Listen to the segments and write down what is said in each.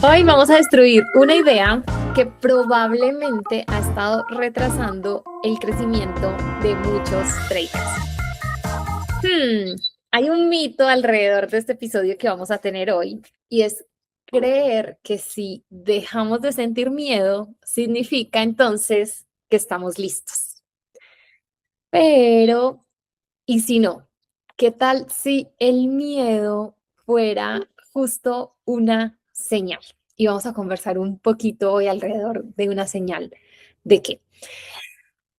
Hoy vamos a destruir una idea que probablemente ha estado retrasando el crecimiento de muchos traders. Hay un mito alrededor de este episodio que vamos a tener hoy y es creer que si dejamos de sentir miedo, significa entonces que estamos listos. Pero, ¿y si no? ¿Qué tal si el miedo fuera justo una señal? Y vamos a conversar un poquito hoy alrededor de una señal. ¿De qué?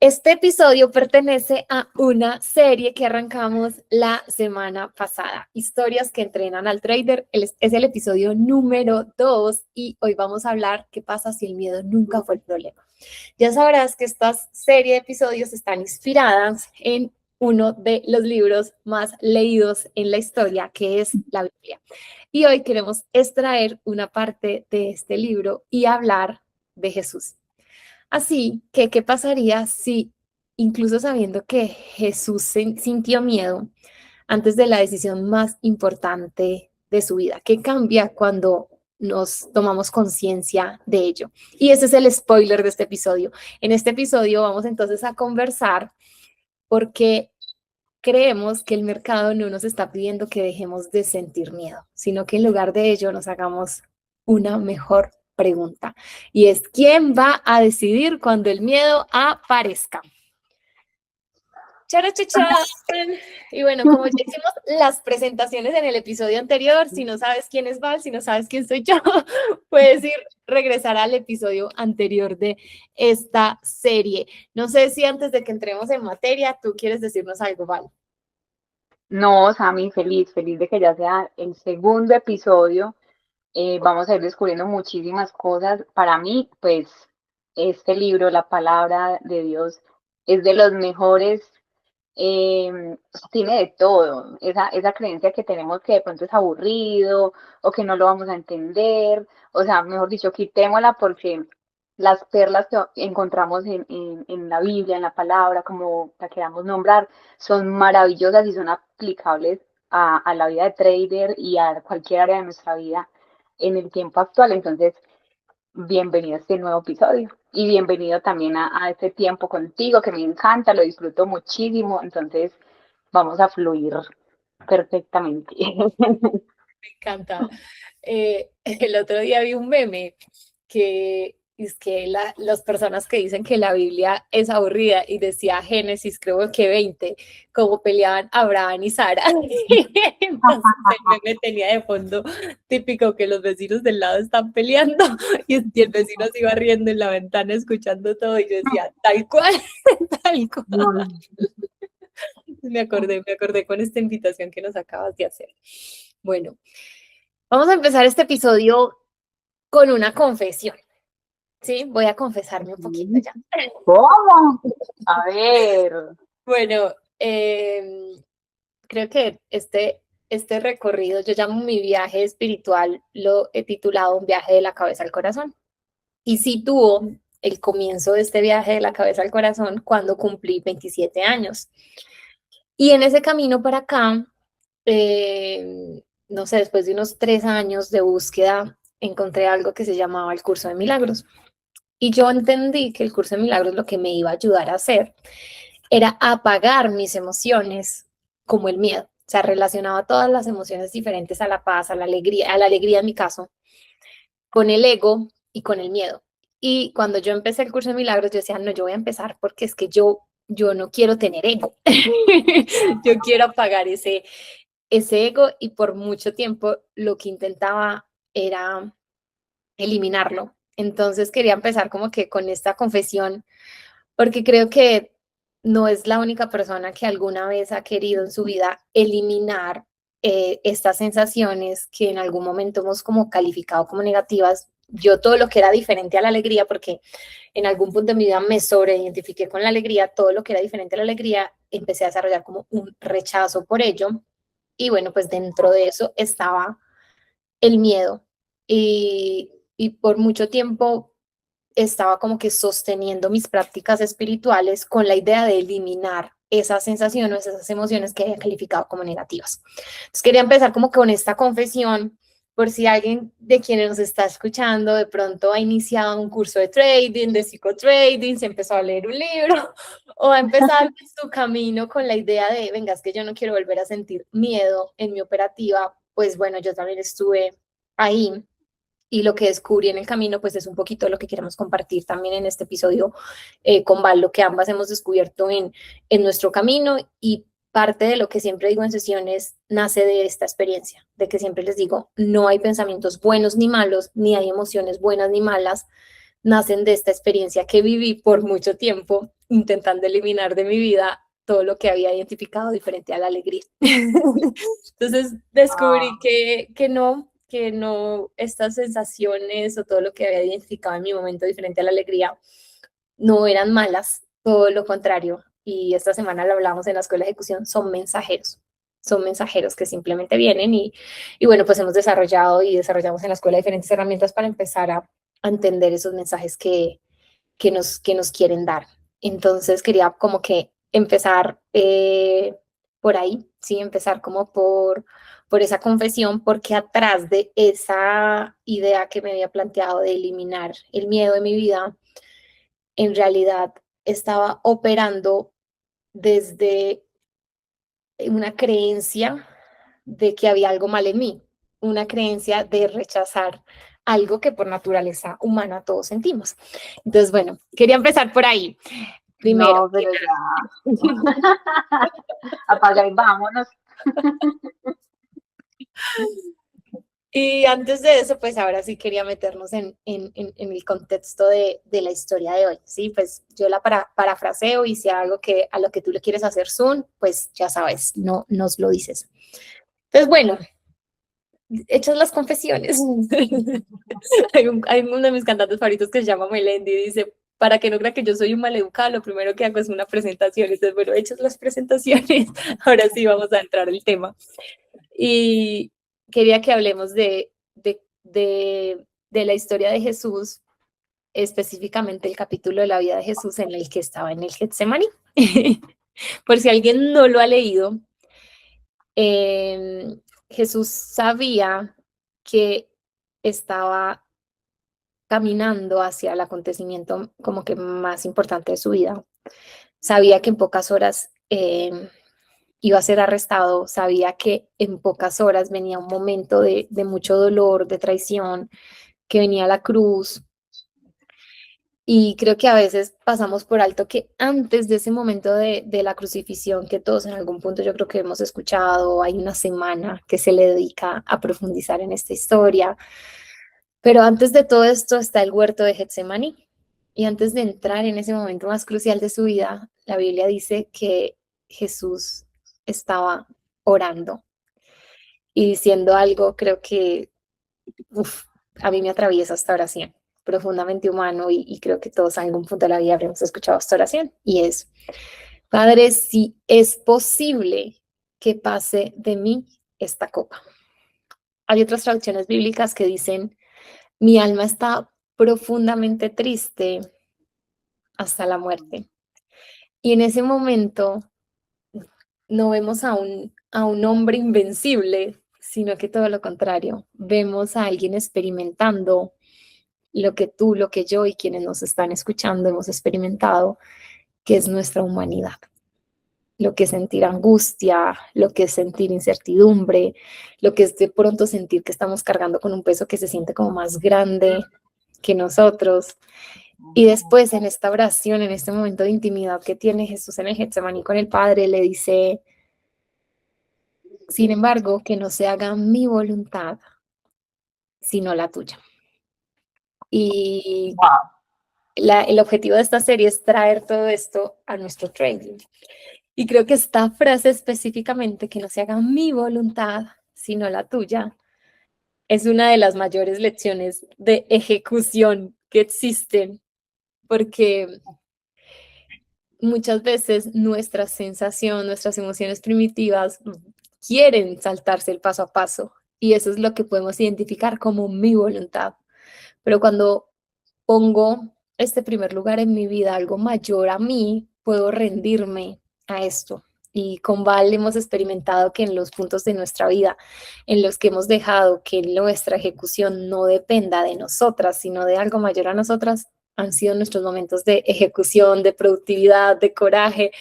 Este episodio pertenece a una serie que arrancamos la semana pasada, Historias que entrenan al trader. Es el episodio número 2 y hoy vamos a hablar qué pasa si el miedo nunca fue el problema. Ya sabrás que esta serie de episodios están inspiradas en uno de los libros más leídos en la historia, que es la Biblia. Y hoy queremos extraer una parte de este libro y hablar de Jesús. Así que, ¿qué pasaría si, incluso sabiendo que Jesús sintió miedo antes de la decisión más importante de su vida? ¿Qué cambia cuando nos tomamos conciencia de ello? Y ese es el spoiler de este episodio. En este episodio vamos entonces a conversar porque creemos que el mercado no nos está pidiendo que dejemos de sentir miedo, sino que en lugar de ello nos hagamos una mejor pregunta. Y es, ¿quién va a decidir cuando el miedo aparezca? Charachachán. Y bueno, como ya hicimos las presentaciones en el episodio anterior, si no sabes quién es Val, si no sabes quién soy yo, puedes regresar al episodio anterior de esta serie. No sé si antes de que entremos en materia, tú quieres decirnos algo, Val. No, Sammy, feliz de que ya sea el segundo episodio. Vamos a ir descubriendo muchísimas cosas. Para mí, pues, este libro, la palabra de Dios, es de los mejores. Tiene de todo. Esa creencia que tenemos que de pronto es aburrido o que no lo vamos a entender. O sea, mejor dicho, quitémosla porque las perlas que encontramos en la Biblia, en la palabra, como la queramos nombrar, son maravillosas y son aplicables a la vida de trader y a cualquier área de nuestra vida en el tiempo actual. Entonces, bienvenido a este nuevo episodio y bienvenido también a este tiempo contigo que me encanta, lo disfruto muchísimo. Entonces, vamos a fluir perfectamente. Me encanta. El otro día vi un meme que es que las personas que dicen que la Biblia es aburrida y decía Génesis, creo que 20, como peleaban Abraham y Sara. Entonces el meme tenía de fondo típico que los vecinos del lado están peleando y el vecino se iba riendo en la ventana escuchando todo y yo decía, tal cual, tal cual. Me acordé con esta invitación que nos acabas de hacer. Bueno, vamos a empezar este episodio con una confesión. Sí, voy a confesarme un poquito ya. ¿Cómo? A ver. Bueno, creo que este recorrido, yo llamo mi viaje espiritual, lo he titulado Un viaje de la cabeza al corazón. Y sí tuvo el comienzo de este viaje de la cabeza al corazón cuando cumplí 27 años. Y en ese camino para acá, no sé, después de unos 3 años de búsqueda, encontré algo que se llamaba el curso de milagros. Y yo entendí que el curso de milagros lo que me iba a ayudar a hacer era apagar mis emociones como el miedo. O sea, relacionaba todas las emociones diferentes a la paz, a la alegría en mi caso, con el ego y con el miedo. Y cuando yo empecé el curso de milagros, yo decía, no, yo voy a empezar porque es que yo no quiero tener ego. Yo quiero apagar ese ego y por mucho tiempo lo que intentaba era eliminarlo. Entonces quería empezar como que con esta confesión, porque creo que no es la única persona que alguna vez ha querido en su vida eliminar estas sensaciones que en algún momento hemos como calificado como negativas. Yo todo lo que era diferente a la alegría, porque en algún punto de mi vida me sobreidentifiqué con la alegría, todo lo que era diferente a la alegría, empecé a desarrollar como un rechazo por ello. Y bueno, pues dentro de eso estaba el miedo. Y por mucho tiempo estaba como que sosteniendo mis prácticas espirituales con la idea de eliminar esas sensaciones, esas emociones que había calificado como negativas. Entonces quería empezar como con esta confesión por si alguien de quienes nos está escuchando de pronto ha iniciado un curso de trading, de psicotrading, se empezó a leer un libro o ha empezado su camino con la idea de, venga, es que yo no quiero volver a sentir miedo en mi operativa, pues bueno, yo también estuve ahí y lo que descubrí en el camino, pues es un poquito lo que queremos compartir también en este episodio con Val, lo que ambas hemos descubierto en nuestro camino y parte de lo que siempre digo en sesiones nace de esta experiencia, de que siempre les digo, no hay pensamientos buenos ni malos, ni hay emociones buenas ni malas, nacen de esta experiencia que viví por mucho tiempo intentando eliminar de mi vida todo lo que había identificado diferente a la alegría. Entonces descubrí Ah, que no, estas sensaciones o todo lo que había identificado en mi momento diferente a la alegría no eran malas, todo lo contrario. Y esta semana lo hablamos en la escuela de ejecución, son mensajeros que simplemente vienen y bueno, pues hemos desarrollado y desarrollamos en la escuela diferentes herramientas para empezar a entender esos mensajes que nos quieren dar. Entonces quería como que empezar por ahí, sí, empezar como por esa confesión, porque atrás de esa idea que me había planteado de eliminar el miedo de mi vida, en realidad estaba operando desde una creencia de que había algo mal en mí, una creencia de rechazar algo que por naturaleza humana todos sentimos. Entonces, bueno, quería empezar por ahí. Primero, no, pero ya. Apaga y vámonos. y antes de eso, pues ahora sí quería meternos en el contexto de la historia de hoy, ¿sí? Pues yo la parafraseo y si algo que a lo que tú le quieres hacer zoom, pues ya sabes, no nos lo dices. Entonces, bueno, hechas las confesiones. Hay uno de mis cantantes favoritos que se llama Melendi y dice, para que no crea que yo soy un maleducado, lo primero que hago es una presentación. Entonces, bueno, hechas las presentaciones, ahora sí vamos a entrar al tema. Y quería que hablemos de la historia de Jesús, específicamente el capítulo de la vida de Jesús en el que estaba en el Getsemaní. Por si alguien no lo ha leído, eh, Jesús sabía que estaba caminando hacia el acontecimiento como que más importante de su vida. Sabía que en pocas horas iba a ser arrestado, sabía que en pocas horas venía un momento de mucho dolor, de traición, que venía la cruz. Y creo que a veces pasamos por alto que antes de ese momento de la crucifixión, que todos en algún punto yo creo que hemos escuchado, hay una semana que se le dedica a profundizar en esta historia, pero antes de todo esto está el huerto de Getsemaní. Y antes de entrar en ese momento más crucial de su vida, la Biblia dice que Jesús estaba orando y diciendo algo, creo que uf, a mí me atraviesa esta oración, profundamente humano y creo que todos en algún punto de la vida habremos escuchado esta oración y es, Padre, si es posible que pase de mí esta copa. Hay otras traducciones bíblicas que dicen, mi alma está profundamente triste hasta la muerte. Y en ese momento no vemos a un hombre invencible, sino que todo lo contrario, vemos a alguien experimentando lo que tú, lo que yo y quienes nos están escuchando hemos experimentado, que es nuestra humanidad. Lo que es sentir angustia, lo que es sentir incertidumbre, lo que es de pronto sentir que estamos cargando con un peso que se siente como más grande que nosotros. Y después en esta oración, en este momento de intimidad que tiene Jesús en el Getsemaní con el Padre, le dice, sin embargo, que no se haga mi voluntad, sino la tuya. Y Wow. el objetivo de esta serie es traer todo esto a nuestro trading. Y creo que esta frase específicamente, que no se haga mi voluntad, sino la tuya, es una de las mayores lecciones de ejecución que existen, porque muchas veces nuestra sensación, nuestras emociones primitivas quieren saltarse el paso a paso y eso es lo que podemos identificar como mi voluntad. Pero cuando pongo este primer lugar en mi vida, algo mayor a mí, puedo rendirme a esto y con Val hemos experimentado que en los puntos de nuestra vida en los que hemos dejado que nuestra ejecución no dependa de nosotras, sino de algo mayor a nosotras, han sido nuestros momentos de ejecución, de productividad, de coraje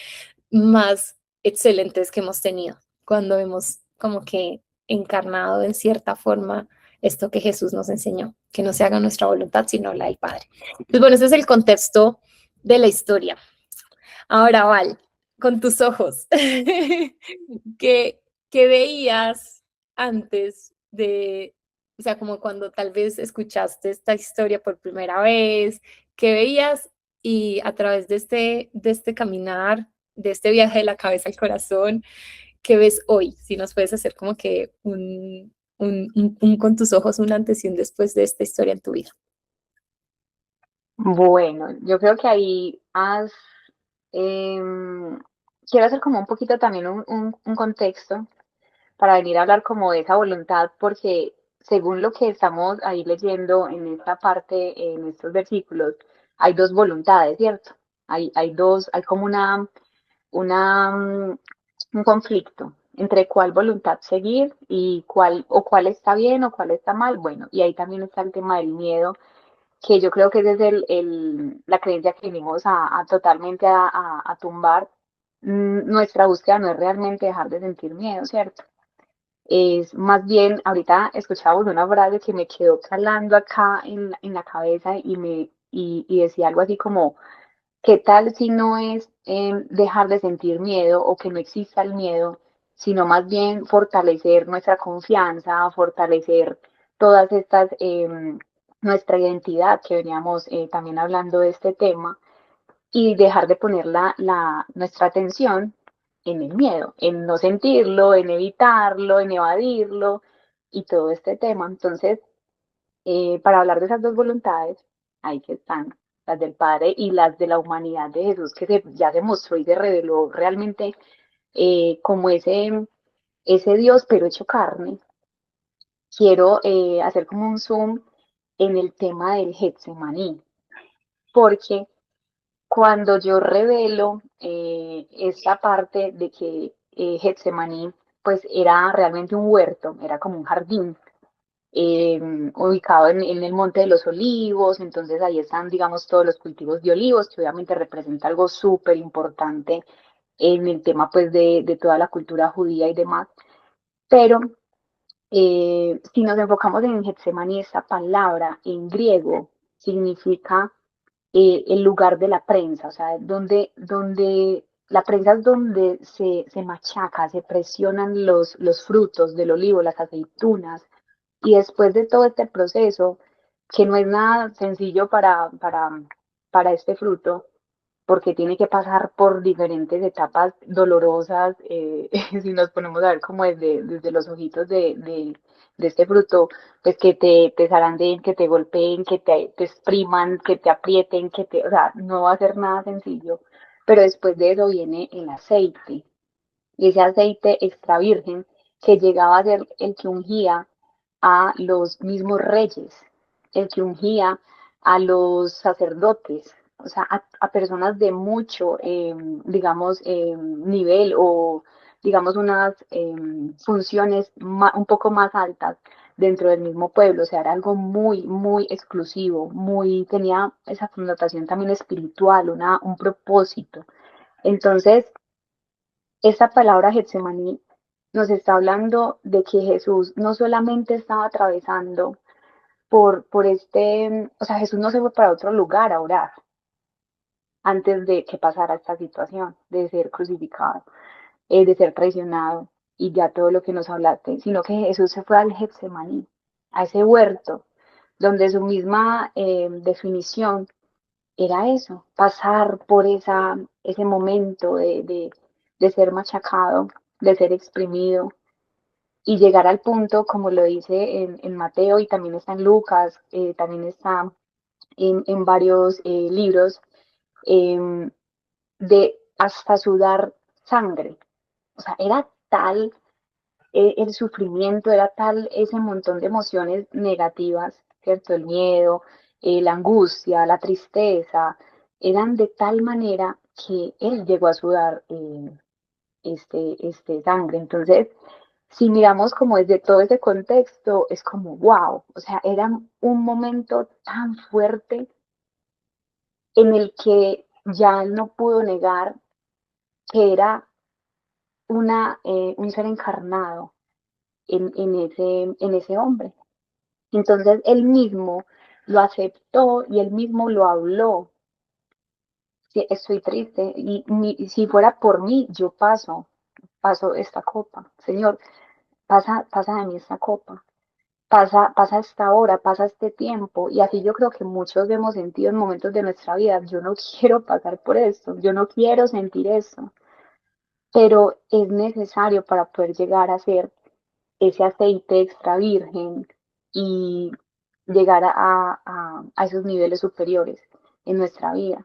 más excelentes que hemos tenido, cuando hemos como que encarnado en cierta forma esto que Jesús nos enseñó, que no se haga nuestra voluntad, sino la del Padre. Entonces, bueno, ese es el contexto de la historia. Ahora, Val, con tus ojos, ¿qué veías antes de, o sea, como cuando tal vez escuchaste esta historia por primera vez? ¿Qué veías? Y a través de este caminar, de este viaje de la cabeza al corazón, ¿qué ves hoy? Si nos puedes hacer como que con tus ojos un antes y un después de esta historia en tu vida. Bueno, yo creo que ahí em, quiero hacer como un poquito también un contexto para venir a hablar como de esa voluntad, porque según lo que estamos ahí leyendo en esta parte, en estos versículos, hay dos voluntades, ¿cierto? Hay dos, hay como un conflicto entre cuál voluntad seguir y cuál está bien o cuál está mal. Bueno, y ahí también está el tema del miedo, que yo creo que esa es la creencia que venimos a totalmente a tumbar. Nuestra búsqueda no es realmente dejar de sentir miedo, ¿cierto? Es más bien, ahorita escuchábamos una frase que me quedó calando acá en la cabeza y decía algo así como, ¿qué tal si no es dejar de sentir miedo o que no exista el miedo, sino más bien fortalecer nuestra confianza, fortalecer todas estas, nuestra identidad que veníamos también hablando de este tema y dejar de poner nuestra atención en el miedo, en no sentirlo, en evitarlo, en evadirlo y todo este tema. Entonces, para hablar de esas dos voluntades, ahí que están, las del Padre y las de la humanidad de Jesús, que ya se mostró y se reveló realmente como ese Dios, pero hecho carne. Quiero hacer como un zoom en el tema del Getsemaní, porque cuando yo revelo esta parte de que Getsemaní pues era realmente un huerto, era como un jardín eh, ubicado en el Monte de los Olivos, entonces ahí están, digamos, todos los cultivos de olivos, que obviamente representa algo súper importante en el tema pues de toda la cultura judía y demás, pero si nos enfocamos en Getsemaní, esa palabra en griego significa el lugar de la prensa, o sea, donde la prensa es donde se machaca, se presionan los frutos del olivo, las aceitunas, y después de todo este proceso, que no es nada sencillo para este fruto, porque tiene que pasar por diferentes etapas dolorosas, si nos ponemos a ver como desde los ojitos de este fruto, pues que te zarandeen, que te golpeen, que te expriman, que te aprieten, o sea, no va a ser nada sencillo, pero después de eso viene el aceite, y ese aceite extra virgen que llegaba a ser el que ungía a los mismos reyes, el que ungía a los sacerdotes, o sea, a personas de mucho, digamos, nivel o, digamos, unas funciones un poco más altas dentro del mismo pueblo, o sea, era algo muy, muy exclusivo, tenía esa connotación también espiritual, un propósito. Entonces, esta palabra Getsemaní nos está hablando de que Jesús no solamente estaba atravesando o sea, Jesús no se fue para otro lugar a orar antes de que pasara esta situación de ser crucificado, de ser traicionado y ya todo lo que nos hablaste, sino que Jesús se fue al Getsemaní, a ese huerto, donde su misma definición era eso, pasar por ese momento de ser machacado, de ser exprimido y llegar al punto, como lo dice en Mateo y también está en Lucas, también está en varios libros, eh, de hasta sudar sangre. O sea, era tal el sufrimiento, era tal ese montón de emociones negativas, ¿cierto? El miedo, la angustia, la tristeza, eran de tal manera que él llegó a sudar sangre. Entonces, si miramos como desde todo ese contexto, es como, wow, o sea, era un momento tan fuerte en el que ya él no pudo negar que era un ser encarnado en ese hombre. Entonces él mismo lo aceptó y él mismo lo habló. Sí, estoy triste y si fuera por mí, yo paso esta copa. Señor, pasa de mí esta copa. Pasa esta hora, pasa este tiempo, y así yo creo que muchos hemos sentido en momentos de nuestra vida, yo no quiero pasar por esto, yo no quiero sentir esto, pero es necesario para poder llegar a ser ese aceite extra virgen y llegar a esos niveles superiores en nuestra vida.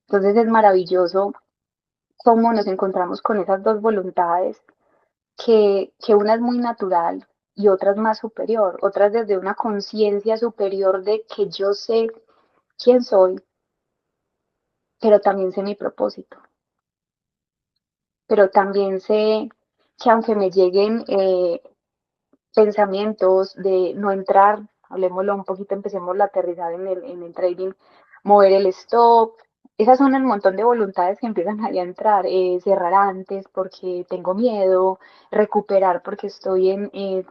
Entonces es maravilloso cómo nos encontramos con esas dos voluntades, que una es muy natural y otra es más superior, otra es desde una conciencia superior de que yo sé quién soy, pero también sé mi propósito, pero también sé que aunque me lleguen pensamientos de no entrar, hablemoslo un poquito, empecemos a aterrizar en el trading, mover el stop. Esas son un montón de voluntades que empiezan ahí a entrar, cerrar antes porque tengo miedo, recuperar porque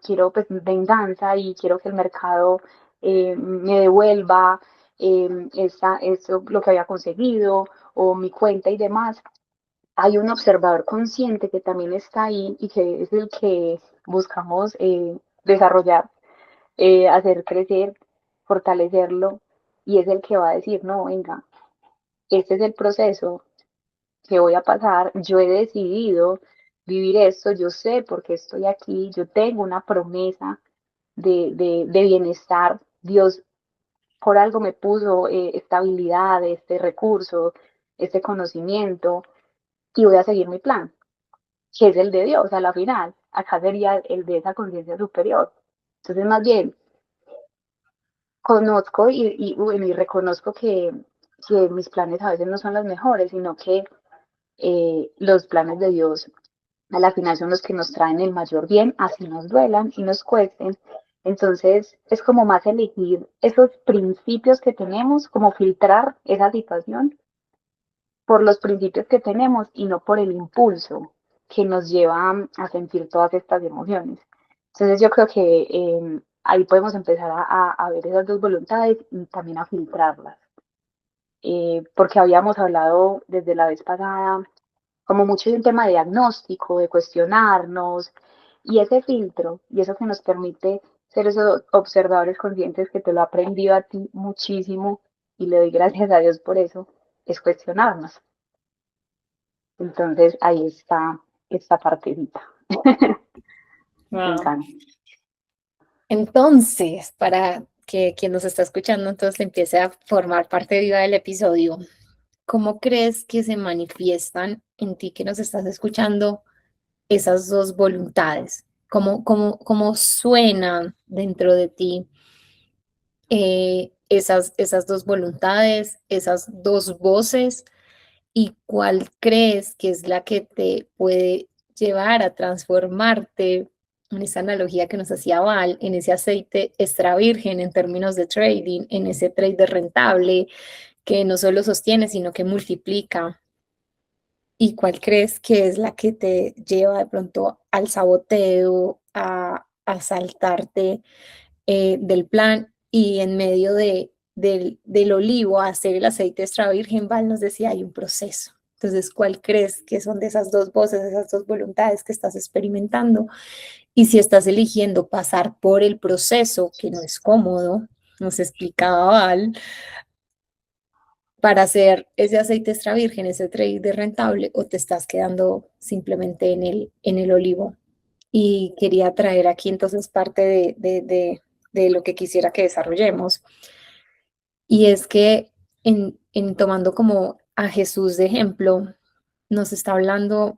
quiero pues venganza y quiero que el mercado me devuelva eso, lo que había conseguido o mi cuenta y demás. Hay un observador consciente que también está ahí y que es el que buscamos desarrollar, hacer crecer, fortalecerlo, y es el que va a decir, no, venga, este es el proceso que voy a pasar, yo he decidido vivir esto, yo sé por qué estoy aquí, yo tengo una promesa de bienestar, Dios por algo me puso estabilidad, este recurso, este conocimiento, y voy a seguir mi plan, que es el de Dios a la final. Acá sería el de esa conciencia superior. Entonces, más bien, conozco bueno, y reconozco que mis planes a veces no son los mejores, sino que los planes de Dios a la final son los que nos traen el mayor bien, así nos duelan y nos cuesten. Entonces, es como más elegir esos principios que tenemos, como filtrar esa situación por los principios que tenemos y no por el impulso que nos lleva a sentir todas estas emociones. Entonces yo creo que ahí podemos empezar a ver esas dos voluntades y también a filtrarlas, porque habíamos hablado desde la vez pasada como mucho de un tema de diagnóstico, de cuestionarnos, y ese filtro y eso que nos permite ser esos observadores conscientes, que te lo he aprendido a ti muchísimo y le doy gracias a Dios por eso, es cuestionarnos. Entonces ahí está esta partecita. Me Wow. encanta. Entonces, para que quien nos está escuchando entonces empiece a formar parte viva del episodio, ¿cómo crees que se manifiestan en ti que nos estás escuchando esas dos voluntades? ¿Cómo suenan dentro de ti esas dos voluntades, esas dos voces? ¿Y cuál crees que es la que te puede llevar a transformarte, en esa analogía que nos hacía Val, en ese aceite extra virgen en términos de trading, en ese trader rentable que no solo sostiene, sino que multiplica? ¿Y cuál crees que es la que te lleva de pronto al saboteo, a saltarte del plan y en medio del olivo a hacer el aceite extra virgen? Val nos decía, hay un proceso. Entonces, ¿cuál crees que son de esas dos voces, esas dos voluntades que estás experimentando? Y si estás eligiendo pasar por el proceso, que no es cómodo, nos explicaba Val, para hacer ese aceite extra virgen, ese trade de rentable, o te estás quedando simplemente en el olivo. Y quería traer aquí entonces parte de lo que quisiera que desarrollemos. Y es que en tomando como a Jesús de ejemplo, nos está hablando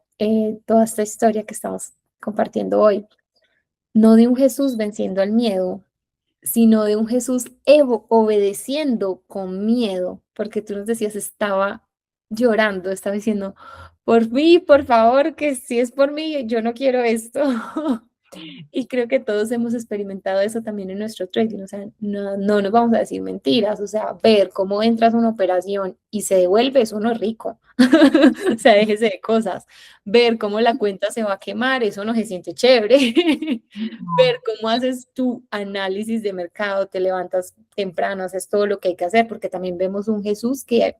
toda esta historia que estamos compartiendo hoy, no de un Jesús venciendo al miedo, sino de un Jesús obedeciendo con miedo, porque tú nos decías, estaba llorando, estaba diciendo, por mí, por favor, que si es por mí, yo no quiero esto. Y creo que todos hemos experimentado eso también en nuestro trading, o sea, no nos vamos a decir mentiras, o sea, ver cómo entras a una operación y se devuelve, eso no es rico, o sea, déjese de cosas, ver cómo la cuenta se va a quemar, eso no se siente chévere, ver cómo haces tu análisis de mercado, te levantas temprano, haces todo lo que hay que hacer, porque también vemos un Jesús que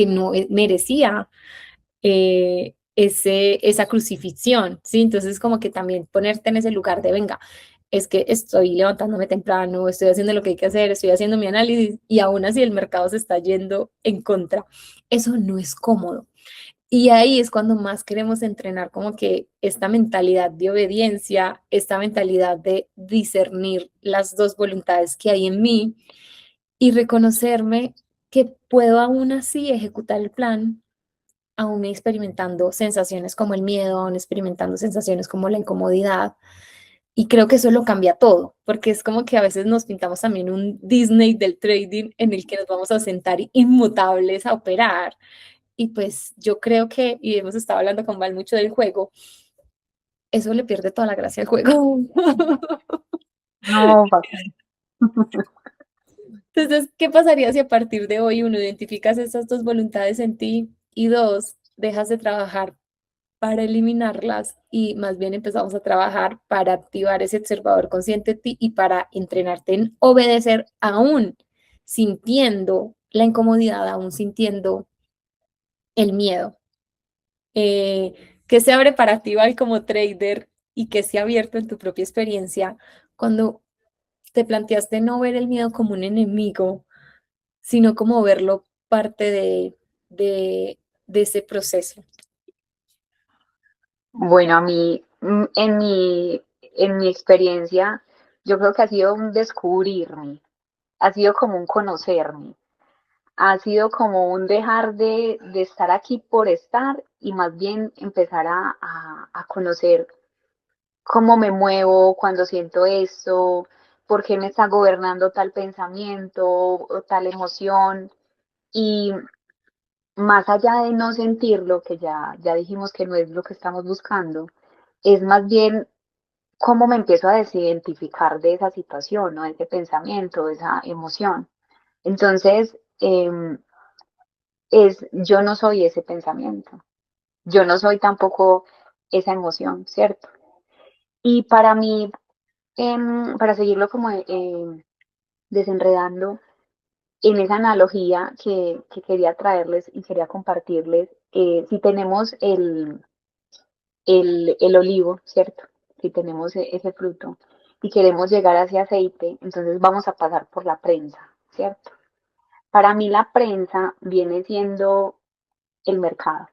no merecía esa crucifixión, ¿sí? Entonces como que también ponerte en ese lugar de, venga, es que estoy levantándome temprano, estoy haciendo lo que hay que hacer, estoy haciendo mi análisis y aún así el mercado se está yendo en contra. Eso no es cómodo. Y ahí es cuando más queremos entrenar como que esta mentalidad de obediencia, esta mentalidad de discernir las dos voluntades que hay en mí y reconocerme que puedo aún así ejecutar el plan aún experimentando sensaciones como el miedo, aún experimentando sensaciones como la incomodidad. Y creo que eso lo cambia todo, porque es como que a veces nos pintamos también un Disney del trading en el que nos vamos a sentar inmutables a operar. Y pues yo creo que, y hemos estado hablando con Val mucho del juego, eso le pierde toda la gracia al juego. No, bacán. Entonces, ¿qué pasaría si a partir de hoy uno identificas estas dos voluntades en ti y dos, dejas de trabajar para eliminarlas y más bien empezamos a trabajar para activar ese observador consciente de ti y para entrenarte en obedecer aún sintiendo la incomodidad, aún sintiendo el miedo? ¿Qué se abre para ti, Val, como trader y que se ha abierto en tu propia experiencia cuando te planteaste no ver el miedo como un enemigo, sino como verlo parte de ese proceso? Bueno, a mí, en mi experiencia, yo creo que ha sido un descubrirme, ha sido como un conocerme, ha sido como un dejar de estar aquí por estar y más bien empezar a conocer cómo me muevo cuando siento esto, por qué me está gobernando tal pensamiento o tal emoción. Y más allá de no sentirlo, que ya dijimos que no es lo que estamos buscando, es más bien cómo me empiezo a desidentificar de esa situación, ¿no? De ese pensamiento, de esa emoción. Entonces, yo no soy ese pensamiento, yo no soy tampoco esa emoción, ¿cierto? Y para mí, para seguirlo como desenredando, en esa analogía que quería traerles y quería compartirles, si tenemos el olivo, ¿cierto? Si tenemos ese fruto y queremos llegar a ese aceite, entonces vamos a pasar por la prensa, ¿cierto? Para mí la prensa viene siendo el mercado.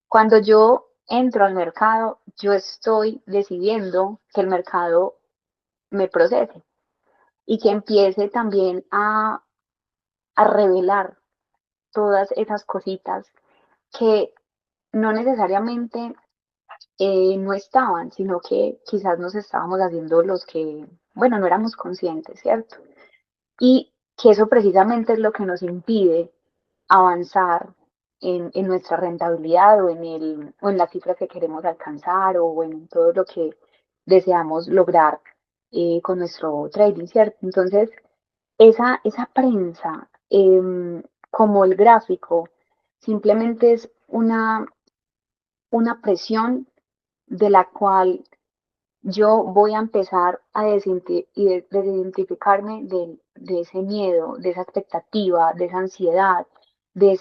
Cuando yo entro al mercado, yo estoy decidiendo que el mercado me procese y que empiece también a revelar todas esas cositas que no necesariamente no estaban, sino que quizás nos estábamos haciendo los que, bueno, no éramos conscientes, ¿cierto? Y que eso precisamente es lo que nos impide avanzar en nuestra rentabilidad o en la cifra que queremos alcanzar o en todo lo que deseamos lograr con nuestro trading, ¿cierto? Entonces, esa prensa, como el gráfico, simplemente es una presión de la cual yo voy a empezar a desidentificarme de ese miedo, de esa expectativa, de esa ansiedad, de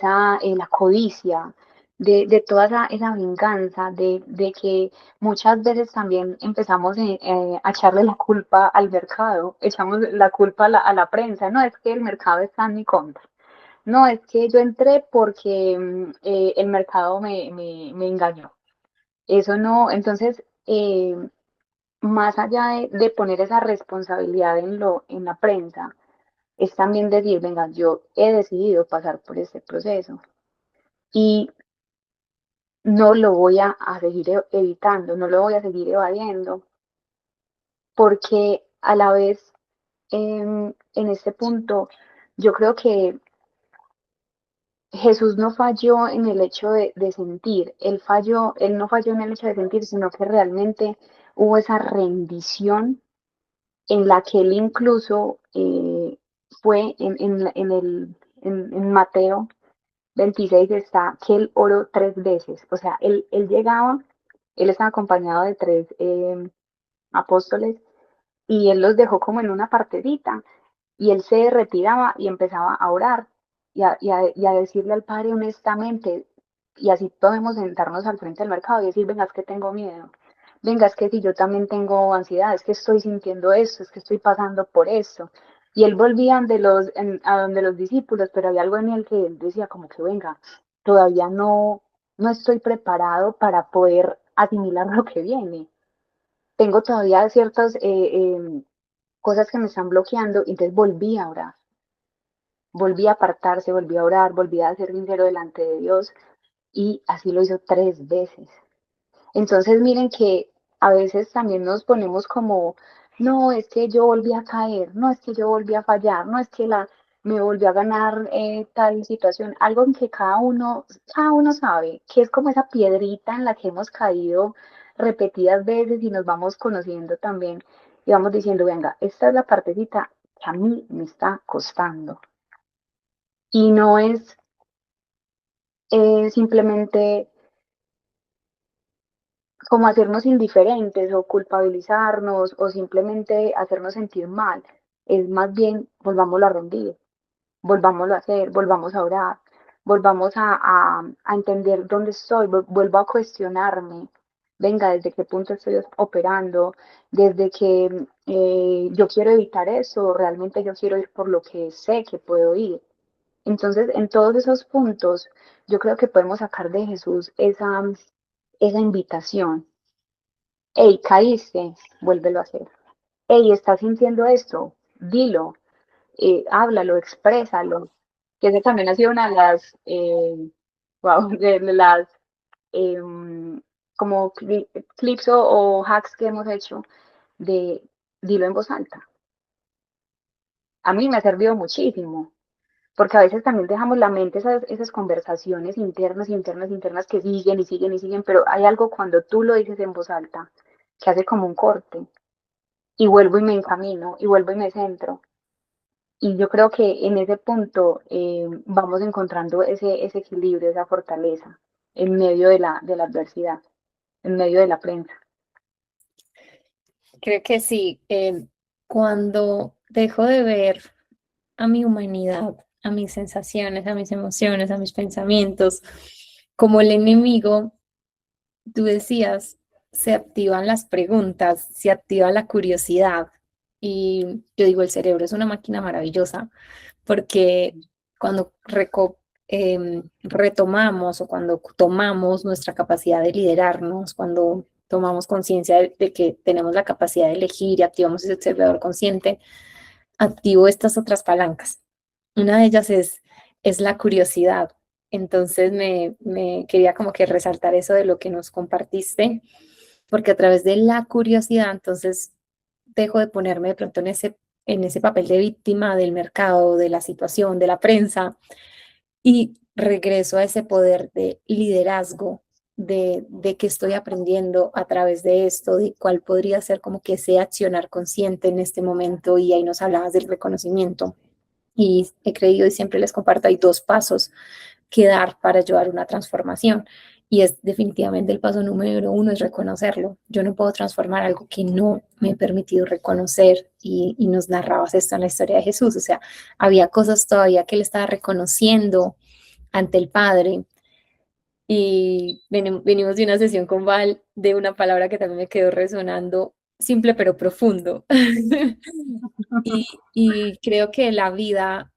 la codicia, de toda esa venganza, de que muchas veces también empezamos a echarle la culpa al mercado, echamos la culpa a la prensa, no es que el mercado está en mi contra. No, es que yo entré porque el mercado me engañó. Eso no, entonces, más allá de poner esa responsabilidad en la prensa, es también decir, venga, yo he decidido pasar por este proceso y no lo voy a seguir evitando, no lo voy a seguir evadiendo, porque a la vez, en este punto, yo creo que Jesús no falló en el hecho de sentir, él no falló en el hecho de sentir, sino que realmente hubo esa rendición en la que él incluso fue en Mateo 26 está que él oró 3 veces, o sea, él llegaba, él estaba acompañado de tres apóstoles y él los dejó como en una partecita y él se retiraba y empezaba a orar y a decirle al Padre honestamente, y así podemos sentarnos al frente del mercado y decir, venga, es que tengo miedo, venga, es que si yo también tengo ansiedad, es que estoy sintiendo esto, es que estoy pasando por esto. Y él volvía a donde los discípulos, pero había algo en él que él decía como que, venga, todavía no estoy preparado para poder asimilar lo que viene. Tengo todavía ciertas cosas que me están bloqueando, y entonces volví a orar, volví a apartarse, volví a orar, volví a ser sincero delante de Dios y así lo hizo 3 veces. Entonces miren que a veces también nos ponemos como, no, es que yo volví a caer, no es que yo volví a fallar, no es que me volvió a ganar tal situación, algo en que cada uno sabe, que es como esa piedrita en la que hemos caído repetidas veces y nos vamos conociendo también y vamos diciendo, venga, esta es la partecita que a mí me está costando. Y no es simplemente como hacernos indiferentes o culpabilizarnos o simplemente hacernos sentir mal. Es más bien, volvámoslo a rendir, volvámoslo a hacer, volvamos a orar, volvamos a entender dónde estoy, vuelvo a cuestionarme. Venga, ¿desde qué punto estoy operando? Desde que yo quiero evitar eso, realmente yo quiero ir por lo que sé que puedo ir. Entonces, en todos esos puntos, yo creo que podemos sacar de Jesús esa invitación. Hey, caíste, vuélvelo a hacer. Hey, estás sintiendo esto, dilo, háblalo, exprésalo. Que esa también ha sido una de las, wow, de las como clips o hacks que hemos hecho de dilo en voz alta. A mí me ha servido muchísimo, porque a veces también dejamos la mente esas conversaciones internas, internas, internas que siguen y siguen y siguen, pero hay algo cuando tú lo dices en voz alta que hace como un corte y vuelvo y me encamino y vuelvo y me centro. Y yo creo que en ese punto vamos encontrando ese equilibrio, esa fortaleza en medio de la adversidad, en medio de la prensa. Creo que sí. Cuando dejo de ver a mi humanidad, a mis sensaciones, a mis emociones, a mis pensamientos, como el enemigo, tú decías, se activan las preguntas, se activa la curiosidad. Y yo digo, el cerebro es una máquina maravillosa porque cuando retomamos o cuando tomamos nuestra capacidad de liderarnos, cuando tomamos conciencia de que tenemos la capacidad de elegir y activamos ese observador consciente, activo estas otras palancas. Una de ellas es la curiosidad. Entonces me quería como que resaltar eso de lo que nos compartiste, porque a través de la curiosidad, entonces dejo de ponerme de pronto en ese papel de víctima del mercado, de la situación, de la prensa, y regreso a ese poder de liderazgo, de que estoy aprendiendo a través de esto, de cuál podría ser como que ese accionar consciente en este momento, y ahí nos hablabas del reconocimiento. Y he creído y siempre les comparto, hay 2 pasos que dar para llevar una transformación. Y es definitivamente el paso número 1 es reconocerlo. Yo no puedo transformar algo que no me he permitido reconocer y nos narrabas esto en la historia de Jesús. O sea, había cosas todavía que él estaba reconociendo ante el Padre. Y venimos de una sesión con Val de una palabra que también me quedó resonando, simple pero profundo. Y creo que la vida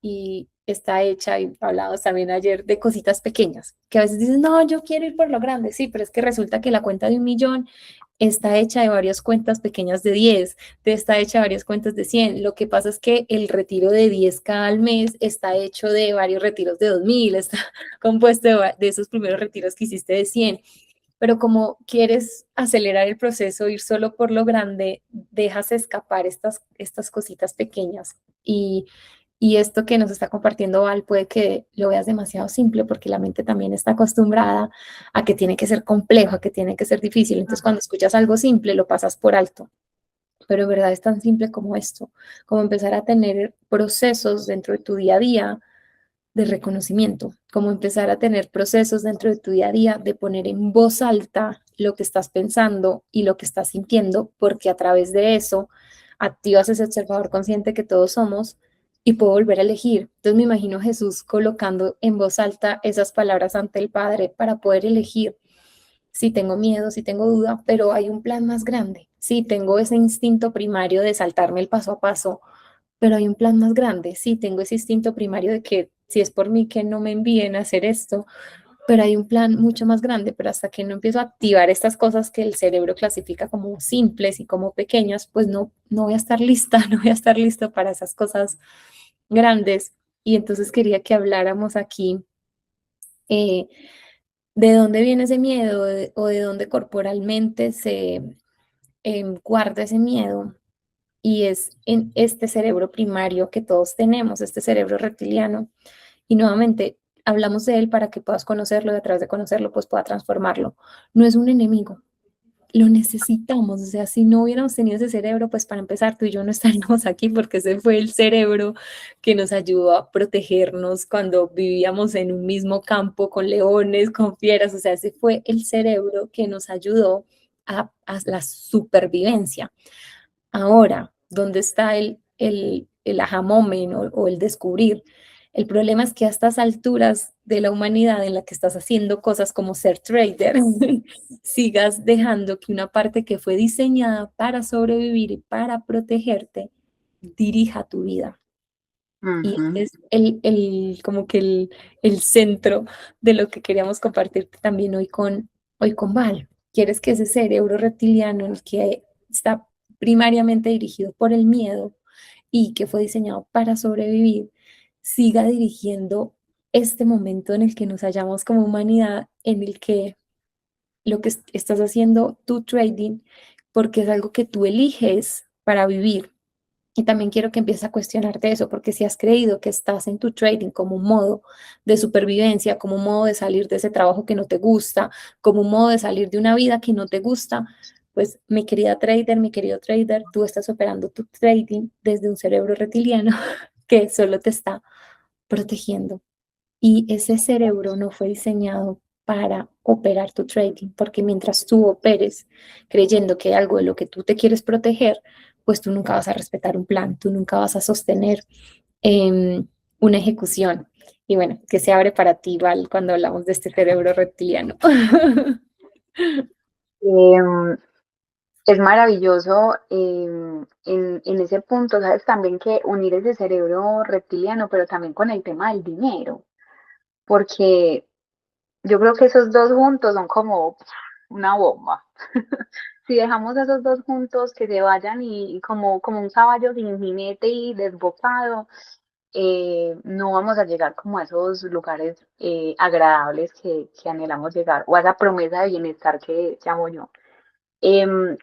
está hecha, y hablábamos también ayer, de cositas pequeñas, que a veces dices, no, yo quiero ir por lo grande, sí, pero es que resulta que la cuenta de 1.000.000 está hecha de varias cuentas pequeñas de 10, está hecha de varias cuentas de 100. Lo que pasa es que el retiro de 10K al mes está hecho de varios retiros de 2.000, está compuesto de esos primeros retiros que hiciste de 100. Pero como quieres acelerar el proceso, ir solo por lo grande, dejas escapar estas cositas pequeñas. Y Y esto que nos está compartiendo Val puede que lo veas demasiado simple porque la mente también está acostumbrada a que tiene que ser complejo, a que tiene que ser difícil. Entonces cuando escuchas algo simple lo pasas por alto. Pero en verdad es tan simple como esto, como empezar a tener procesos dentro de tu día a día de reconocimiento, como empezar a tener procesos dentro de tu día a día de poner en voz alta lo que estás pensando y lo que estás sintiendo, porque a través de eso activas ese observador consciente que todos somos y puedo volver a elegir. Entonces me imagino Jesús colocando en voz alta esas palabras ante el Padre para poder elegir si tengo miedo, si tengo duda, pero hay un plan más grande. Sí, tengo ese instinto primario de saltarme el paso a paso, pero hay un plan más grande. Sí, tengo ese instinto primario de que si es por mí que no me envíen a hacer esto, pero hay un plan mucho más grande, pero hasta que no empiezo a activar estas cosas que el cerebro clasifica como simples y como pequeñas, pues no voy a estar lista, no voy a estar listo para esas cosas grandes. Y entonces quería que habláramos aquí eh, de dónde viene ese miedo o de dónde corporalmente se guarda ese miedo. Y es en este cerebro primario que todos tenemos, este cerebro reptiliano. Y nuevamente, hablamos de él para que puedas conocerlo y a través de conocerlo, pues pueda transformarlo. No es un enemigo, lo necesitamos. O sea, si no hubiéramos tenido ese cerebro, pues para empezar, tú y yo no estaríamos aquí porque ese fue el cerebro que nos ayudó a protegernos cuando vivíamos en un mismo campo con leones, con fieras. O sea, ese fue el cerebro que nos ayudó a la supervivencia. Ahora, ¿dónde está el aha moment o el descubrir? El problema es que a estas alturas de la humanidad en la que estás haciendo cosas como ser trader, sigas dejando que una parte que fue diseñada para sobrevivir y para protegerte dirija tu vida. Y Ujú. es como que el centro de lo que queríamos compartirte también hoy con Val. ¿Quieres que ese cerebro reptiliano, el que está primariamente dirigido por el miedo y que fue diseñado para sobrevivir, siga dirigiendo este momento en el que nos hallamos como humanidad, en el que lo que estás haciendo, tu trading, porque es algo que tú eliges para vivir? Y también quiero que empieces a cuestionarte eso, porque si has creído que estás en tu trading como un modo de supervivencia, como un modo de salir de ese trabajo que no te gusta, como un modo de salir de una vida que no te gusta, pues mi querida trader, mi querido trader, tú estás operando tu trading desde un cerebro reptiliano que solo te está protegiendo. Y ese cerebro no fue diseñado para operar tu trading, porque mientras tú operes creyendo que hay algo de lo que tú te quieres proteger, pues tú nunca vas a respetar un plan, tú nunca vas a sostener una ejecución. Y bueno, que se abre para ti, Val, cuando hablamos de este cerebro reptiliano. Em, es maravilloso en ese punto, ¿sabes? También que unir ese cerebro reptiliano, pero también con el tema del dinero, porque yo creo que esos dos juntos son como una bomba. Si dejamos esos dos juntos que se vayan y como un caballo sin jinete y desbocado, no vamos a llegar como a esos lugares agradables que anhelamos llegar, o a esa promesa de bienestar que llamo yo. Em,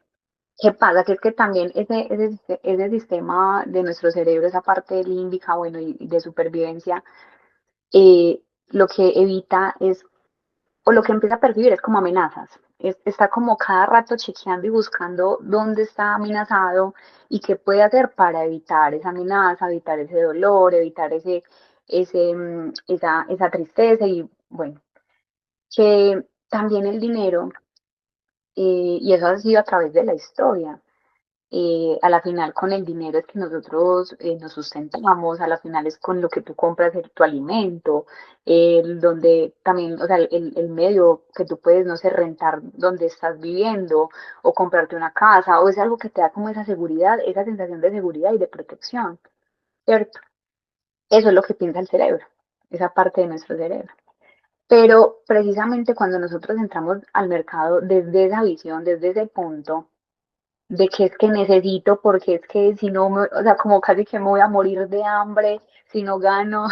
¿Qué pasa? Que es que también ese sistema de nuestro cerebro, esa parte límbica, bueno, y de supervivencia, lo que evita es, o lo que empieza a percibir es como amenazas. Está como cada rato chequeando y buscando dónde está amenazado y qué puede hacer para evitar esa amenaza, evitar ese dolor, evitar esa tristeza y bueno, que también el dinero, y eso ha sido a través de la historia. A la final con el dinero es que nosotros nos sustentamos, a la final es con lo que tú compras tu alimento, donde también, o sea, el medio que tú puedes, no sé, rentar donde estás viviendo o comprarte una casa, o es algo que te da como esa seguridad, esa sensación de seguridad y de protección, ¿cierto? Eso es lo que piensa el cerebro, esa parte de nuestro cerebro. Pero precisamente cuando nosotros entramos al mercado desde esa visión, desde ese punto, de que es que necesito, porque es que si no, o sea, como casi que me voy a morir de hambre, si no gano,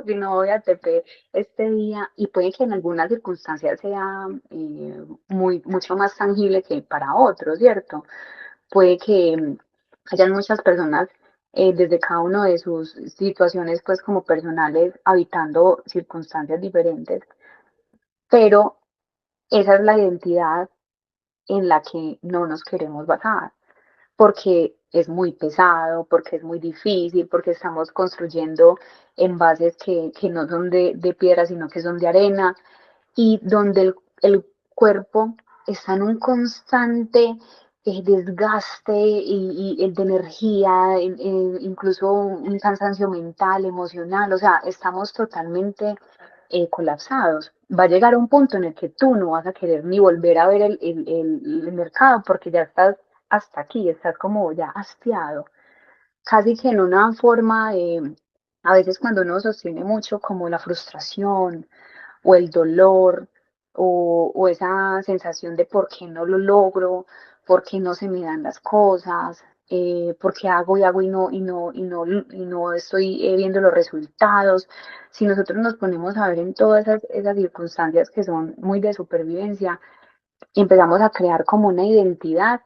si no voy a TP este día, y puede que en algunas circunstancias sea mucho más tangible que para otros, ¿cierto? Puede que hayan muchas personas desde cada uno de sus situaciones, pues como personales, habitando circunstancias diferentes, pero esa es la identidad en la que no nos queremos basar, porque es muy pesado, porque es muy difícil, porque estamos construyendo en bases que no son de piedra, sino que son de arena, y donde el cuerpo está en un constante desgaste y de energía, incluso un cansancio mental, emocional, o sea, estamos totalmente colapsados. Va a llegar un punto en el que tú no vas a querer ni volver a ver el mercado porque ya estás hasta aquí, estás como ya hastiado, casi que en una forma de, a veces cuando uno sostiene mucho como la frustración, o el dolor o esa sensación de por qué no lo logro, por qué no se me dan las cosas, por qué hago y hago y no estoy viendo los resultados. Si nosotros nos ponemos a ver en todas esas circunstancias que son muy de supervivencia, empezamos a crear como una identidad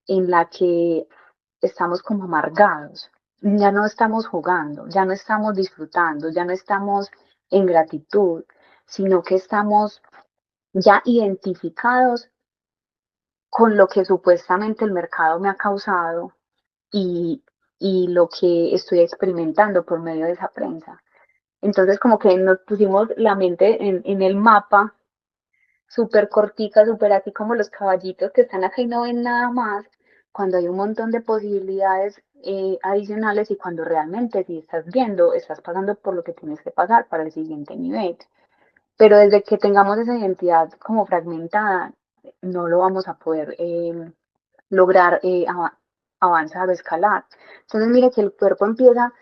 en la que estamos como amargados, ya no estamos jugando, ya no estamos disfrutando, ya no estamos en gratitud, sino que estamos ya identificados con lo que supuestamente el mercado me ha causado y, y lo que estoy experimentando por medio de esa prensa. Entonces como que nos pusimos la mente en el mapa súper cortica, súper así como los caballitos que están acá y no ven nada más, cuando hay un montón de posibilidades adicionales y cuando realmente si estás viendo, estás pasando por lo que tienes que pasar para el siguiente nivel. Pero desde que tengamos esa identidad como fragmentada, no lo vamos a poder lograr avanzar o escalar. Entonces, mire que el cuerpo empieza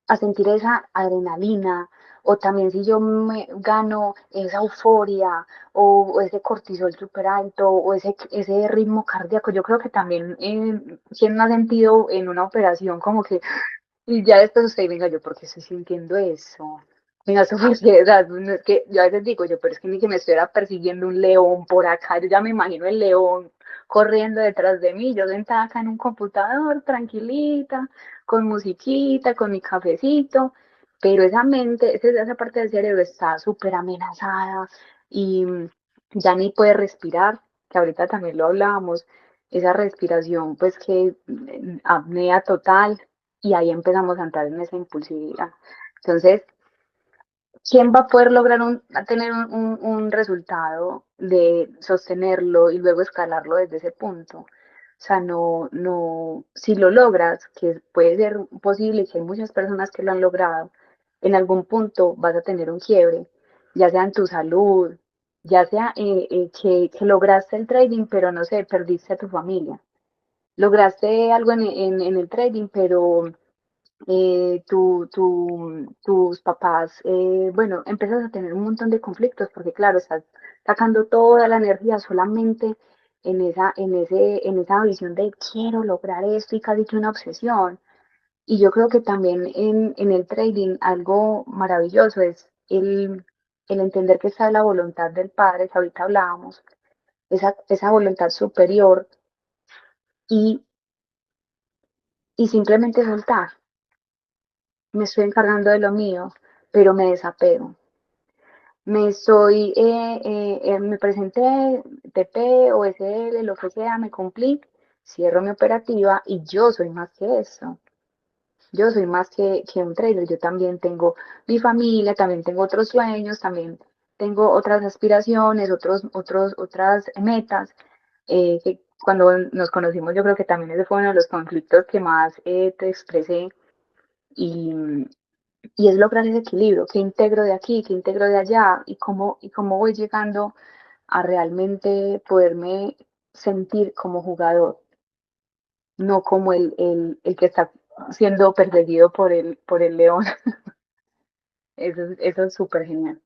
a sentir esa adrenalina, o también si yo me gano esa euforia, o ese cortisol súper alto, o ese ritmo cardíaco, yo creo que también, quien no ha sentido en una operación como que, y ya después usted, venga, yo, ¿por qué estoy sintiendo eso? Venga, eso porque, o sea, no es que yo a veces digo yo, pero es que ni que me estuviera persiguiendo un león por acá, yo ya me imagino el león corriendo detrás de mí, yo sentada acá en un computador, tranquilita, con musiquita, con mi cafecito, pero esa mente, esa parte del cerebro está súper amenazada y ya ni puede respirar, que ahorita también lo hablábamos, esa respiración, pues que apnea total, y ahí empezamos a entrar en esa impulsividad. Entonces, ¿quién va a poder lograr a tener un resultado de sostenerlo y luego escalarlo desde ese punto? O sea, si lo logras, que puede ser posible, que hay muchas personas que lo han logrado, en algún punto vas a tener un quiebre, ya sea en tu salud, ya sea que lograste el trading, pero no sé, perdiste a tu familia. Lograste algo en el trading, pero tus papás, bueno, empiezas a tener un montón de conflictos porque claro, estás sacando toda la energía solamente en esa visión de quiero lograr esto y casi que una obsesión. Y yo creo que también en el trading algo maravilloso es el entender que está la voluntad del padre, que ahorita hablábamos, esa voluntad superior y, y simplemente soltar. Me estoy encargando de lo mío, pero me desapego. Me presenté, TP o SL, lo que sea, me cumplí, cierro mi operativa y yo soy más que eso. Yo soy más que un trader. Yo también tengo mi familia, también tengo otros sueños, también tengo otras aspiraciones, otras metas. Que cuando nos conocimos, yo creo que también ese fue uno de los conflictos que más te expresé. Y, y es lograr ese equilibrio, qué integro de aquí, qué integro de allá, y cómo voy llegando a realmente poderme sentir como jugador, no como el que está siendo perseguido por el león. Eso es súper genial.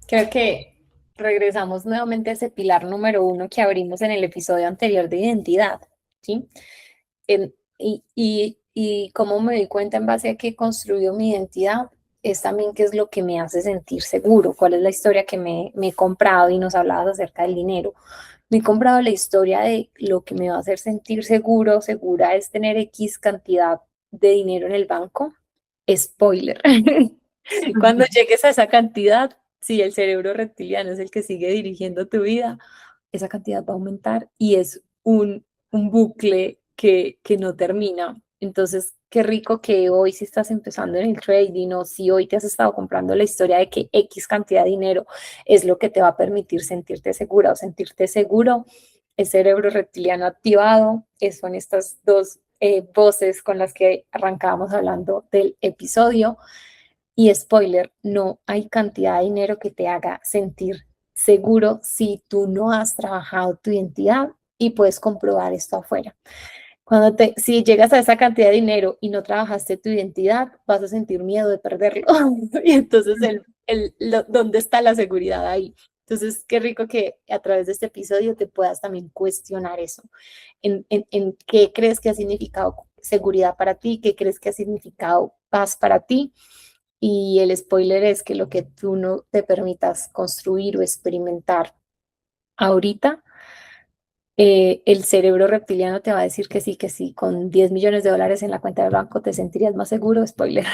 Creo que regresamos nuevamente a ese pilar número uno que abrimos en el episodio anterior de identidad, ¿sí? Y cómo me doy cuenta en base a qué he construido mi identidad, es también qué es lo que me hace sentir seguro, cuál es la historia que me he comprado y nos hablabas acerca del dinero. me he comprado la historia de lo que me va a hacer sentir seguro, segura es tener X cantidad de dinero en el banco. Spoiler. Cuando llegues a esa cantidad, si el cerebro reptiliano es el que sigue dirigiendo tu vida, esa cantidad va a aumentar y es un bucle que no termina. Entonces, qué rico que hoy si estás empezando en el trading o si hoy te has estado comprando la historia de que X cantidad de dinero es lo que te va a permitir sentirte segura o sentirte seguro, el cerebro reptiliano activado, son estas dos voces con las que arrancábamos hablando del episodio. Y spoiler, no hay cantidad de dinero que te haga sentir seguro si tú no has trabajado tu identidad y puedes comprobar esto afuera. Si llegas a esa cantidad de dinero y no trabajaste tu identidad, vas a sentir miedo de perderlo. Y entonces, ¿dónde está la seguridad ahí? Entonces, qué rico que a través de este episodio te puedas también cuestionar eso. En qué crees que ha significado seguridad para ti, qué crees que ha significado paz para ti. Y el spoiler es que lo que tú no te permitas construir o experimentar ahorita, el cerebro reptiliano te va a decir que sí, con 10 millones de dólares en la cuenta del banco te sentirías más seguro, spoiler,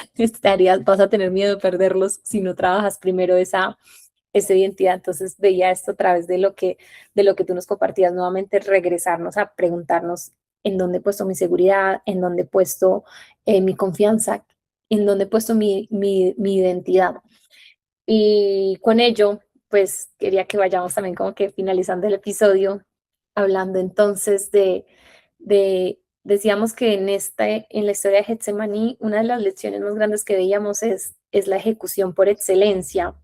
vas a tener miedo de perderlos si no trabajas primero esa identidad. Entonces veía esto a través de lo que tú nos compartías, nuevamente regresarnos a preguntarnos en dónde he puesto mi seguridad, en dónde he puesto mi confianza, en dónde he puesto mi identidad. Y con ello, pues quería que vayamos también como que finalizando el episodio, hablando entonces decíamos que en la historia de Getsemaní, una de las lecciones más grandes que veíamos es la ejecución por excelencia.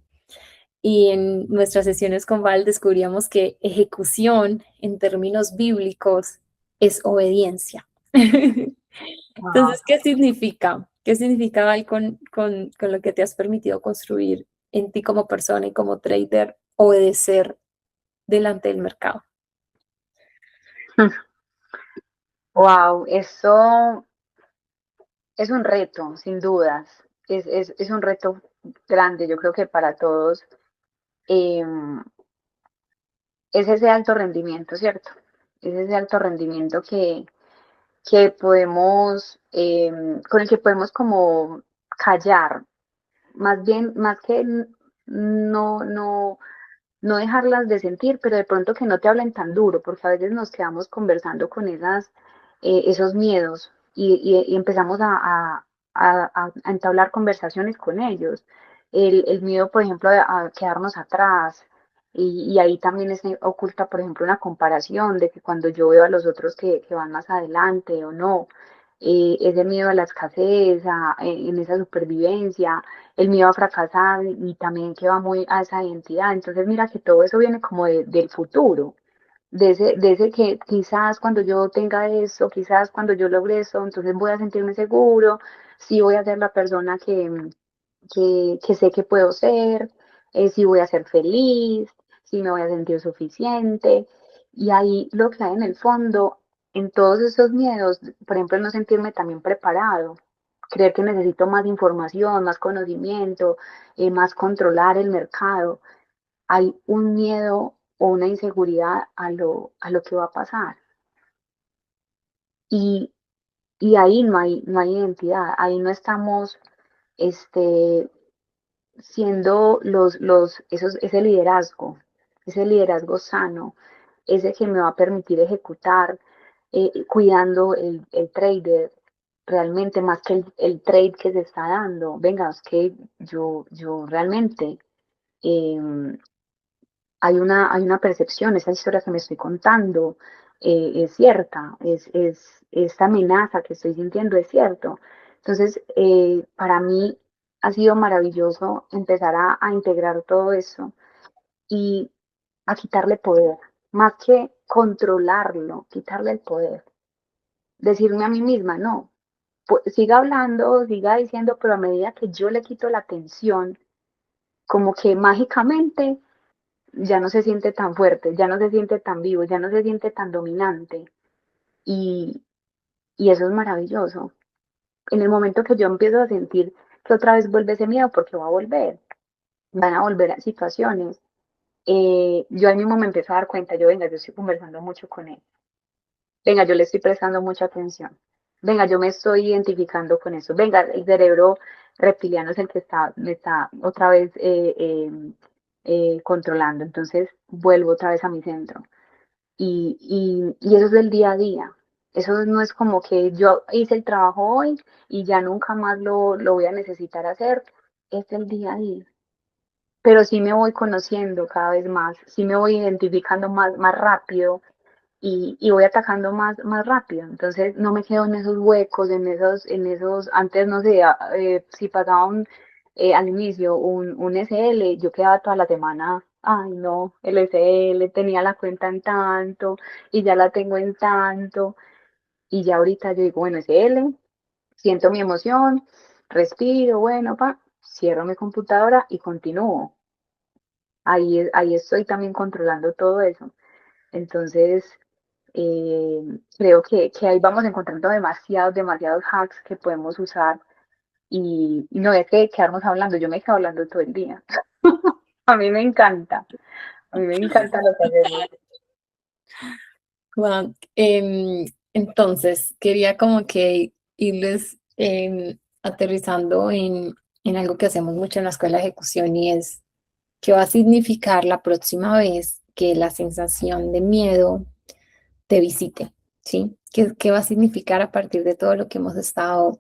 Y en nuestras sesiones con Val descubríamos que ejecución en términos bíblicos es obediencia. Wow. Entonces, ¿qué significa? ¿Qué significa, Val, con lo que te has permitido construir en ti como persona y como trader, obedecer delante del mercado? Wow, eso es un reto, sin dudas. Es un reto grande, yo creo que para todos. em, es ese alto rendimiento, ¿cierto? Es ese alto rendimiento que podemos, con el que podemos como callar, más bien, más que no dejarlas de sentir, pero de pronto que no te hablen tan duro, porque a veces nos quedamos conversando con esos miedos y empezamos a entablar conversaciones con ellos. El miedo, por ejemplo, a quedarnos atrás. Y ahí también oculta, por ejemplo, una comparación de que cuando yo veo a los otros que van más adelante o no, ese miedo a la escasez, en esa supervivencia, el miedo a fracasar y también que va muy a esa identidad. Entonces mira que todo eso viene como del futuro, de ese que quizás cuando yo tenga eso, quizás cuando yo logre eso, entonces voy a sentirme seguro, sí voy a ser la persona que sé que puedo ser, si voy a ser feliz, si me voy a sentir suficiente. Y ahí lo que hay en el fondo, en todos esos miedos, por ejemplo, no sentirme también preparado, creer que necesito más información, más conocimiento, más controlar el mercado. Hay un miedo o una inseguridad a lo que va a pasar. Y, y ahí no hay identidad, ahí no estamos este, siendo ese liderazgo sano, ese que me va a permitir ejecutar, cuidando el trader, realmente más que el trade que se está dando. Venga, es que yo realmente eh, hay una percepción, esa historia que me estoy contando es cierta, esta amenaza que estoy sintiendo es cierto. Entonces, para mí ha sido maravilloso empezar a integrar todo eso y a quitarle poder, más que controlarlo, quitarle el poder. Decirme a mí misma, no, pues, siga hablando, siga diciendo, pero a medida que yo le quito la atención, como que mágicamente ya no se siente tan fuerte, ya no se siente tan vivo, ya no se siente tan dominante. Y, y eso es maravilloso. En el momento que yo empiezo a sentir que otra vez vuelve ese miedo, porque va a volver, van a volver a situaciones, yo ahí mismo me empecé a dar cuenta, yo, venga, yo estoy conversando mucho con él, venga, yo le estoy prestando mucha atención, venga, yo me estoy identificando con eso, venga, el cerebro reptiliano es el que me está otra vez controlando, entonces vuelvo otra vez a mi centro. Y eso es del día a día. Eso no es como que yo hice el trabajo hoy y ya nunca más lo voy a necesitar hacer. Es el día a día. Pero sí me voy conociendo cada vez más, sí me voy identificando más rápido y voy atacando más rápido. Entonces no me quedo en esos huecos, antes no sé, si pasaba al inicio un SL, yo quedaba toda la semana, ay no, el SL tenía la cuenta en tanto y ya la tengo en tanto. Y ya ahorita yo digo, bueno, SL, siento mi emoción, respiro, bueno, cierro mi computadora y continúo. Ahí estoy también controlando todo eso. Entonces, eh, creo que ahí vamos encontrando demasiados hacks que podemos usar y no hay que quedarnos hablando. Yo me quedo hablando todo el día. A mí me encanta, a mí me encanta lo que hacemos. Juan, entonces, quería como que irles aterrizando en algo que hacemos mucho en la escuela de ejecución y es qué va a significar la próxima vez que la sensación de miedo te visite, ¿sí? ¿Qué va a significar a partir de todo lo que hemos estado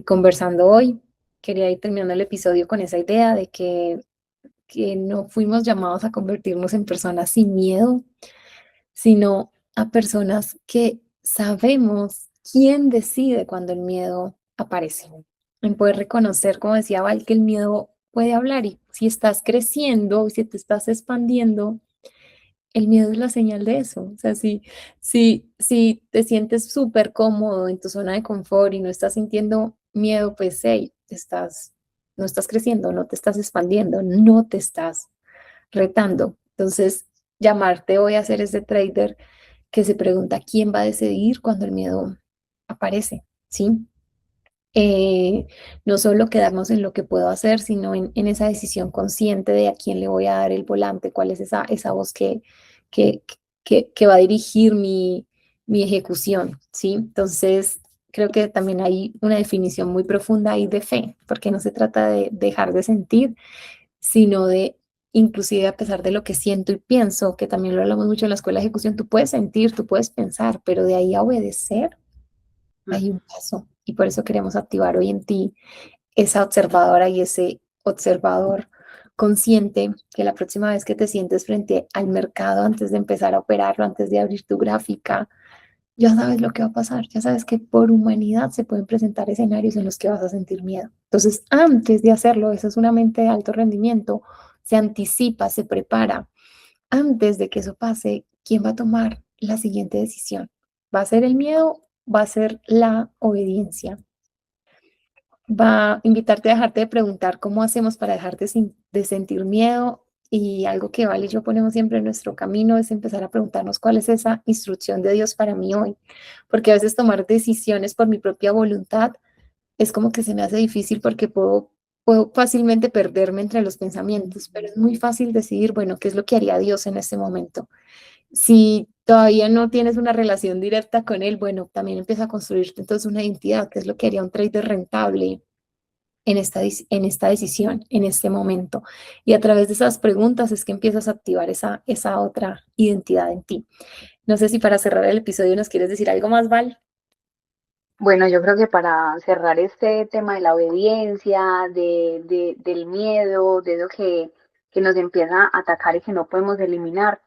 conversando hoy? Quería ir terminando el episodio con esa idea de que no fuimos llamados a convertirnos en personas sin miedo, sino a personas que sabemos quién decide cuando el miedo aparece. En poder reconocer, como decía Val, que el miedo puede hablar y si estás creciendo, si te estás expandiendo, el miedo es la señal de eso. O sea, si te sientes súper cómodo en tu zona de confort y no estás sintiendo miedo, pues hey, no estás creciendo, no te estás expandiendo, no te estás retando. Entonces, llamarte hoy a ser ese trader que se pregunta quién va a decidir cuando el miedo aparece, ¿sí? No solo quedarnos en lo que puedo hacer, sino en esa decisión consciente de a quién le voy a dar el volante, cuál es esa voz que, que va a dirigir mi ejecución, ¿sí? Entonces, creo que también hay una definición muy profunda ahí de fe, porque no se trata de dejar de sentir, sino de, inclusive a pesar de lo que siento y pienso, que también lo hablamos mucho en la escuela de ejecución, tú puedes sentir, tú puedes pensar, pero de ahí a obedecer hay un paso. Y por eso queremos activar hoy en ti esa observadora y ese observador consciente que la próxima vez que te sientes frente al mercado, antes de empezar a operarlo, antes de abrir tu gráfica, ya sabes lo que va a pasar, ya sabes que por humanidad se pueden presentar escenarios en los que vas a sentir miedo. Entonces, antes de hacerlo, eso es una mente de alto rendimiento, se anticipa, se prepara. Antes de que eso pase, ¿quién va a tomar la siguiente decisión? ¿Va a ser el miedo? ¿Va a ser la obediencia? Va a invitarte a dejarte de preguntar cómo hacemos para dejarte de sentir miedo. Y algo que Vale y yo ponemos siempre en nuestro camino es empezar a preguntarnos cuál es esa instrucción de Dios para mí hoy. Porque a veces tomar decisiones por mi propia voluntad es como que se me hace difícil porque puedo fácilmente perderme entre los pensamientos, pero es muy fácil decidir, bueno, ¿qué es lo que haría Dios en este momento? Si todavía no tienes una relación directa con Él, bueno, también empieza a construirte entonces una identidad, que es lo que haría un trader rentable en esta decisión, en este momento. Y a través de esas preguntas es que empiezas a activar esa otra identidad en ti. No sé si para cerrar el episodio nos quieres decir algo más, Val. Bueno, yo creo que para cerrar este tema de la obediencia, del miedo, de eso que nos empieza a atacar y que no podemos eliminar,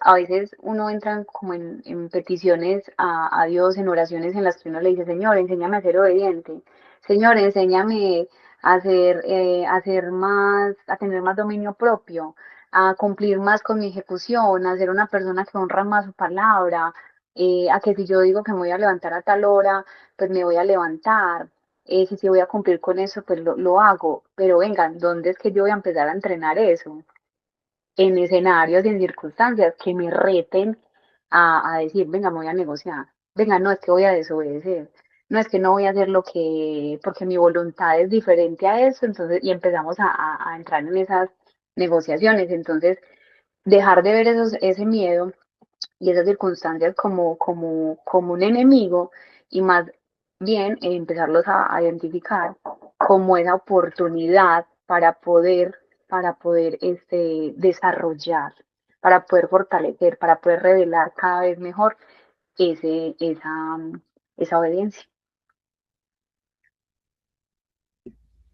a veces uno entra como en peticiones a Dios, en oraciones en las que uno le dice, Señor, enséñame a ser obediente. Señor, enséñame a ser más, a tener más dominio propio, a cumplir más con mi ejecución, a ser una persona que honra más su palabra, a que si yo digo que me voy a levantar a tal hora, pues me voy a levantar. Si voy a cumplir con eso, pues lo hago. Pero vengan, ¿dónde es que yo voy a empezar a entrenar eso? En escenarios y en circunstancias que me reten a decir, venga, me voy a negociar, venga, no es que voy a desobedecer, no es que no voy a hacer porque mi voluntad es diferente a eso, entonces, y empezamos a entrar negociaciones. Entonces, dejar de ver ese miedo y esas circunstancias como un enemigo y más bien empezarlos a identificar como esa oportunidad para poder desarrollar, para poder fortalecer, para poder revelar cada vez mejor ese, esa, esa obediencia.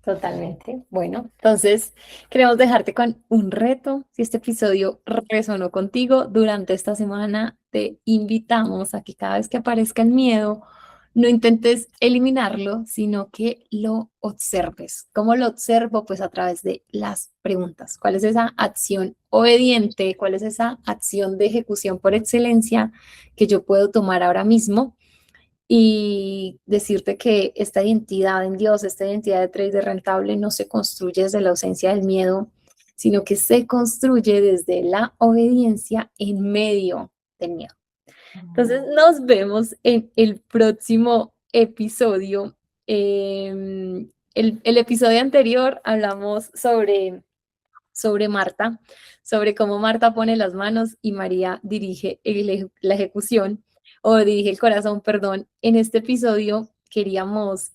Totalmente. Bueno, entonces queremos dejarte con un reto. Si este episodio resonó contigo durante esta semana, te invitamos a que cada vez que aparezca el miedo, no intentes eliminarlo, sino que lo observes. ¿Cómo lo observo? Pues a través de las preguntas. ¿Cuál es esa acción obediente? ¿Cuál es esa acción de ejecución por excelencia que yo puedo tomar ahora mismo? Y decirte que esta identidad en Dios, esta identidad de trader rentable no se construye desde la ausencia del miedo, sino que se construye desde la obediencia en medio del miedo. Entonces nos vemos en el próximo episodio. El episodio anterior hablamos sobre Marta, sobre cómo Marta pone las manos y María dirige la ejecución o dirige el corazón, perdón. En este episodio queríamos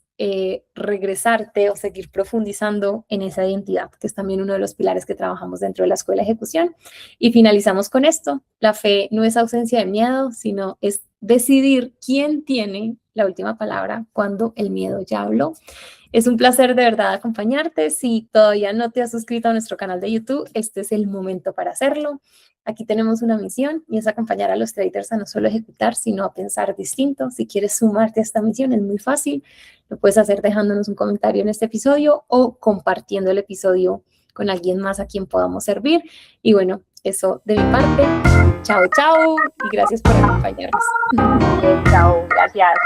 regresarte o seguir profundizando en esa identidad, que es también uno de los pilares que trabajamos dentro de la escuela de ejecución. Y finalizamos con esto. La fe no es ausencia de miedo, sino es decidir quién tiene la última palabra cuando el miedo ya habló. Es un placer de verdad acompañarte. Si todavía no te has suscrito a nuestro canal de YouTube, este es el momento para hacerlo. Aquí tenemos una misión y es acompañar a los traders a no solo ejecutar, sino a pensar distinto. Si quieres sumarte a esta misión, es muy fácil. Lo puedes hacer dejándonos un comentario en este episodio o compartiendo el episodio con alguien más a quien podamos servir. Y bueno, eso de mi parte. Chao, chao y gracias por acompañarnos. Chao, gracias.